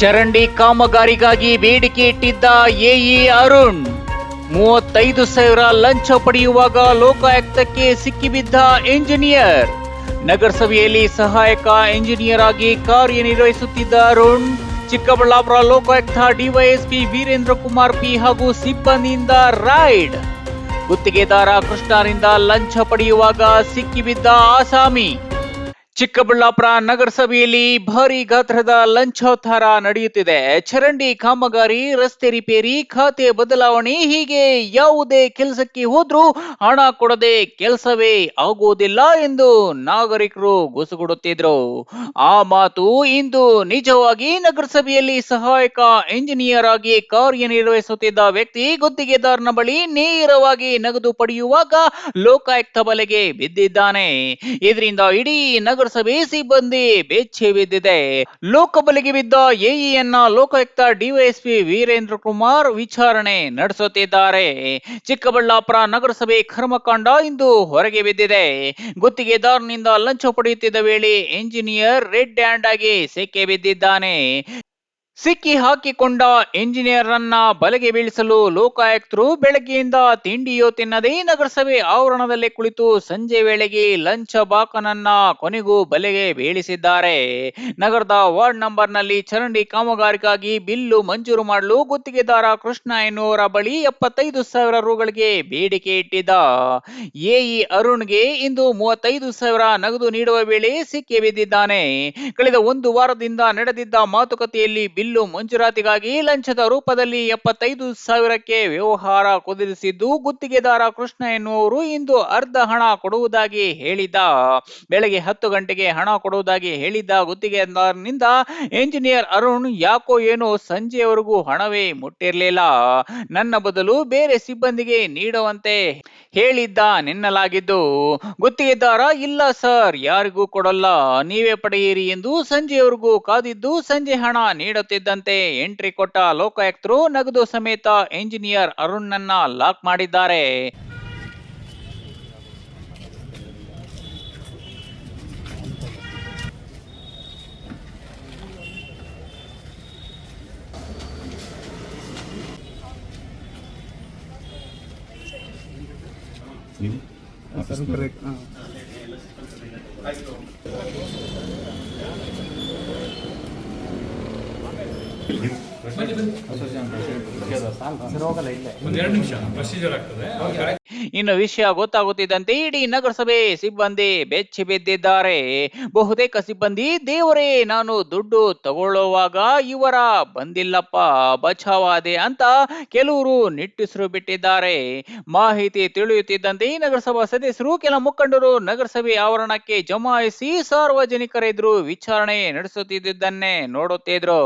ಚರಂಡಿ ಕಾಮಗಾರಿಗಾಗಿ ಬೇಡಿಕೆ ಇಟ್ಟಿದ್ದ ಎಇ ಅರುಣ್ 35,000 ಲಂಚ ಪಡೆಯುವಾಗ ಲೋಕಾಯುಕ್ತಕ್ಕೆ ಸಿಕ್ಕಿಬಿದ್ದ ಎಂಜಿನಿಯರ್. ನಗರಸಭೆಯಲ್ಲಿ ಸಹಾಯಕ ಎಂಜಿನಿಯರ್ ಆಗಿ ಕಾರ್ಯನಿರ್ವಹಿಸುತ್ತಿದ್ದ ಅರುಣ್ ಚಿಕ್ಕಬಳ್ಳಾಪುರ ಲೋಕಾಯುಕ್ತ ಡಿವೈಎಸ್ಪಿ ವೀರೇಂದ್ರ ಕುಮಾರ್ ಪಿ ಹಾಗೂ ಸಿಬ್ಬಂದಿಯಿಂದ ರೈಡ್. ಗುತ್ತಿಗೆದಾರ ಕೃಷ್ಣರಿಂದ ಲಂಚ ಪಡೆಯುವಾಗ ಸಿಕ್ಕಿಬಿದ್ದ ಆಸಾಮಿ. ಚಿಕ್ಕಬಳ್ಳಾಪುರ ನಗರಸಭೆಯಲ್ಲಿ ಭಾರಿ ಗಾತ್ರದ ಲಂಚೋತ್ತರ ನಡೆಯುತ್ತಿದೆ. ಚರಂಡಿ ಕಾಮಗಾರಿ, ರಸ್ತೆ ರಿಪೇರಿ, ಖಾತೆ ಬದಲಾವಣೆ ಹೀಗೆ ಯಾವುದೇ ಕೆಲಸಕ್ಕೆ ಹೋದ್ರೂ ಹಣ ಕೊಡದೆ ಕೆಲಸವೇ ಆಗುವುದಿಲ್ಲ ಎಂದು ನಾಗರಿಕರು ಗುಸುಗುಡುತ್ತಿದ್ರು. ಆ ಮಾತು ಇಂದು ನಿಜವಾಗಿ ನಗರಸಭೆಯಲ್ಲಿ ಸಹಾಯಕ ಎಂಜಿನಿಯರ್ ಆಗಿ ಕಾರ್ಯನಿರ್ವಹಿಸುತ್ತಿದ್ದ ವ್ಯಕ್ತಿ ಗುತ್ತಿಗೆದಾರನ ಬಳಿ ನೇರವಾಗಿ ನಗದು ಪಡೆಯುವಾಗ ಲೋಕಾಯುಕ್ತ ಬಲೆಗೆ ಬಿದ್ದಿದ್ದಾನೆ. ಇದರಿಂದ ಇಡೀ ನಗರಸಭೆ ಸಿಬ್ಬಂದಿ ಬೆಚ್ಚಿ ಬಿದ್ದಿದೆ. ಲೋಕಬಲೆಗೆ ಬಿದ್ದ ಎಇಯನ್ನ ಲೋಕಾಯುಕ್ತ ಡಿವೈಎಸ್ಪಿ ವೀರೇಂದ್ರ ಕುಮಾರ್ ವಿಚಾರಣೆ ನಡೆಸುತ್ತಿದ್ದಾರೆ. ಚಿಕ್ಕಬಳ್ಳಾಪುರ ನಗರಸಭೆ ಕರ್ಮಕಾಂಡ ಇಂದು ಹೊರಗೆ ಬಿದ್ದಿದೆ. ಗುತ್ತಿಗೆದಾರನಿಂದ ಲಂಚ ಪಡೆಯುತ್ತಿದ್ದ ವೇಳೆ ಎಂಜಿನಿಯರ್ ರೆಡ್ ಹ್ಯಾಂಡ್ ಆಗಿ ಸಿಕ್ಕಿ ಬಿದ್ದಿದ್ದಾನೆ. ಸಿಕ್ಕಿ ಹಾಕಿಕೊಂಡ ಎಂಜಿನಿಯರ್ ಅನ್ನ ಬಲೆಗೆ ಬೀಳಿಸಲು ಲೋಕಾಯುಕ್ತರು ಬೆಳಗ್ಗೆಯಿಂದ ತಿಂಡಿಯೋ ತಿನ್ನದೆ ನಗರಸಭೆ ಆವರಣದಲ್ಲೇ ಕುಳಿತು ಸಂಜೆ ವೇಳೆಗೆ ಲಂಚ ಬಾಕನನ್ನ ಕೊನೆಗೂ ಬಲೆಗೆ ಬೀಳಿಸಿದ್ದಾರೆ. ನಗರದ ವಾರ್ಡ್ ನಂಬರ್ನಲ್ಲಿ ಚರಂಡಿ ಕಾಮಗಾರಿಗಾಗಿ ಬಿಲ್ಲು ಮಂಜೂರು ಮಾಡಲು ಗುತ್ತಿಗೆದಾರ ಕೃಷ್ಣ ಎನ್ನುವರ ಬಳಿ 75,000 ರುಗಳಿಗೆ ಬೇಡಿಕೆ ಇಟ್ಟಿದ್ದ ಎಇ ಅರುಣ್ಗೆ ಇಂದು 35,000 ನಗದು ನೀಡುವ ವೇಳೆ ಸಿಕ್ಕಿ ಬಿದ್ದಿದ್ದಾನೆ. ಕಳೆದ ಒಂದು ವಾರದಿಂದ ನಡೆದಿದ್ದ ಮಾತುಕತೆಯಲ್ಲಿ ಬಿಲ್ಲು ಮಂಜೂರಾತಿಗಾಗಿ ಲಂಚದ ರೂಪದಲ್ಲಿ 75,000ಕ್ಕೆ ವ್ಯವಹಾರ ಕುದುರಿಸಿದ್ದು ಗುತ್ತಿಗೆದಾರ ಕೃಷ್ಣ ಎನ್ನುವರು ಇಂದು ಅರ್ಧ ಹಣ ಕೊಡುವುದಾಗಿ ಹೇಳಿದ್ದ. ಬೆಳಗ್ಗೆ 10 ಗಂಟೆಗೆ ಹಣ ಕೊಡುವುದಾಗಿ ಹೇಳಿದ್ದ ಗುತ್ತಿಗೆದಾರನಿಂದ ಎಂಜಿನಿಯರ್ ಅರುಣ್ ಯಾಕೋ ಏನೋ ಸಂಜೆಯವರೆಗೂ ಹಣವೇ ಮುಟ್ಟಿರಲಿಲ್ಲ. ನನ್ನ ಬದಲು ಬೇರೆ ಸಿಬ್ಬಂದಿಗೆ ನೀಡುವಂತೆ ಹೇಳಿದ್ದ ನೆನ್ನಲಾಗಿದ್ದು, ಗುತ್ತಿಗೆದಾರ ಇಲ್ಲ ಸರ್, ಯಾರಿಗೂ ಕೊಡಲ್ಲ, ನೀವೇ ಪಡೆಯಿರಿ ಎಂದು ಸಂಜೆಯವರೆಗೂ ಕಾದಿದ್ದು ಸಂಜೆ ಹಣ ನೀಡುತ್ತಿದ್ದಂತೆ ಎಂಟ್ರಿ ಕೊಟ್ಟ ಲೋಕಾಯುಕ್ತರು ನಗದು ಸಮೇತ ಎಂಜಿನಿಯರ್ ಅರುಣ್ ನನ್ನ ಲಾಕ್ ಮಾಡಿದ್ದಾರೆ. ಇನ್ನು ವಿಷಯ ಗೊತ್ತಾಗುತ್ತಿದ್ದಂತೆ ಇಡೀ ನಗರಸಭೆ ಸಿಬ್ಬಂದಿ ಬೆಚ್ಚಿ ಬಿದ್ದಿದ್ದಾರೆ. ಬಹುತೇಕ ಸಿಬ್ಬಂದಿ ದೇವರೇ, ನಾನು ದುಡ್ಡು ತಗೊಳ್ಳುವಾಗ ಇವರ ಬಂದಿಲ್ಲಪ್ಪ, ಬಚಾವಾದೆ ಅಂತ ಕೆಲವರು ನಿಟ್ಟುಸಿರು ಬಿಟ್ಟಿದ್ದಾರೆ. ಮಾಹಿತಿ ತಿಳಿಯುತ್ತಿದ್ದಂತೆ ನಗರಸಭಾ ಸದಸ್ಯರು, ಕೆಲ ಮುಖಂಡರು ನಗರಸಭೆ ಆವರಣಕ್ಕೆ ಜಮಾಯಿಸಿ ಸಾರ್ವಜನಿಕರ ಎದುರು ವಿಚಾರಣೆ ನಡೆಸುತ್ತಿದ್ದನ್ನೇ ನೋಡುತ್ತಿದ್ರು.